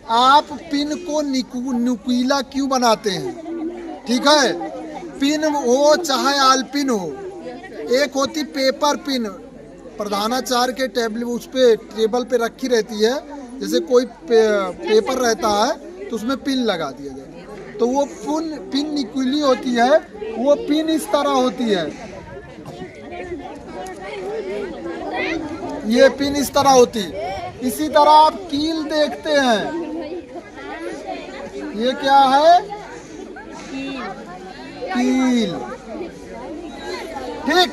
आप पिन को नुकीला क्यों बनाते हैं? ठीक है, पिन हो चाहे आलपिन हो, एक होती पेपर पिन, प्रधानाचार्य के टेबल पे रखी रहती है, जैसे कोई पेपर रहता है तो उसमें पिन लगा दिया जाए, तो वो पिन नुकीली होती है, वो पिन इस तरह होती है, ये पिन इस तरह होती है। इसी तरह आप कील देखते हैं, ये क्या है? कील। ठीक,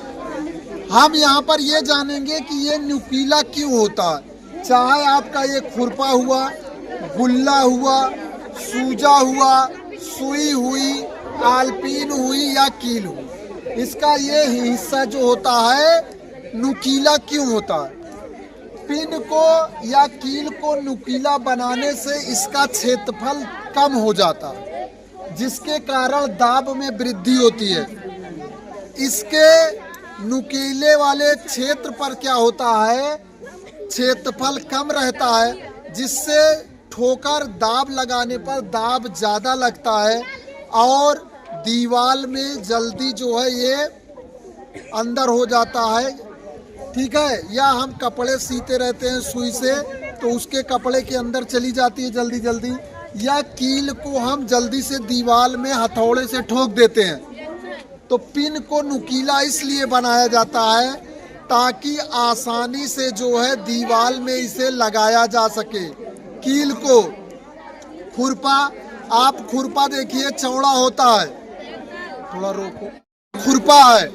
हम यहाँ पर ये जानेंगे कि ये नुकीला क्यों होता है। चाहे आपका ये खुरपा हुआ, गुल्ला हुआ, सूजा हुआ, सुई हुई, आलपीन हुई या कील हुई, इसका ये हिस्सा जो होता है नुकीला क्यों होता है? पिन को या कील को नुकीला बनाने से इसका क्षेत्रफल कम हो जाता है, जिसके कारण दाब में वृद्धि होती है। इसके नुकीले वाले क्षेत्र पर क्या होता है, क्षेत्रफल कम रहता है, जिससे ठोकर दाब लगाने पर दाब ज़्यादा लगता है और दीवार में जल्दी जो है ये अंदर हो जाता है। ठीक है, या हम कपड़े सीते रहते हैं सुई से, तो उसके कपड़े के अंदर चली जाती है जल्दी जल्दी, या कील को हम जल्दी से दीवार में हथौड़े से ठोक देते हैं। तो पिन को नुकीला इसलिए बनाया जाता है ताकि आसानी से जो है दीवार में इसे लगाया जा सके। कील को, खुरपा, आप खुरपा देखिए चौड़ा होता है, थोड़ा रोको, खुरपा है,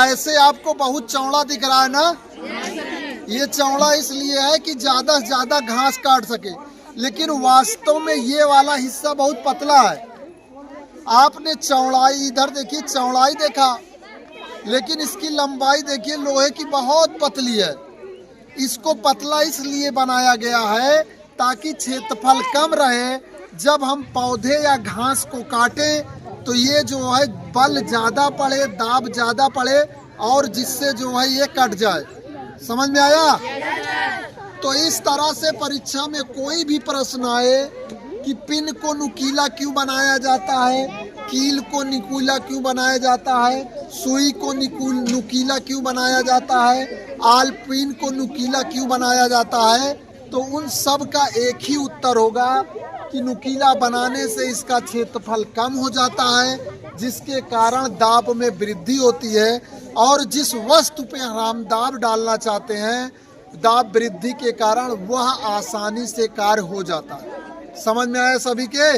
ऐसे आपको बहुत चौड़ा दिख रहा है ना, ये चौड़ा इसलिए है कि ज़्यादा से ज़्यादा घास काट सके, लेकिन वास्तव में ये वाला हिस्सा बहुत पतला है। आपने चौड़ाई इधर देखिए, चौड़ाई देखा, लेकिन इसकी लंबाई देखिए लोहे की बहुत पतली है। इसको पतला इसलिए बनाया गया है ताकि क्षेत्रफल कम रहे, जब हम पौधे या घास को काटें तो ये जो है बल ज़्यादा पड़े, दाब ज़्यादा पड़े, और जिससे जो है ये कट जाए। समझ में आया? तो इस तरह से परीक्षा में कोई भी प्रश्न आए कि पिन को नुकीला क्यों बनाया जाता है, कील को नुकीला क्यों बनाया जाता है, सुई को नुकीला क्यों बनाया जाता है, आलपिन को नुकीला क्यों बनाया जाता है, तो उन सब का एक ही उत्तर होगा कि नुकीला बनाने से इसका क्षेत्रफल कम हो जाता है, जिसके कारण दाब में वृद्धि होती है, और जिस वस्तु पे हम दाब डालना चाहते हैं, दाब वृद्धि के कारण वह आसानी से कार्य हो जाता है। समझ में आया सभी के?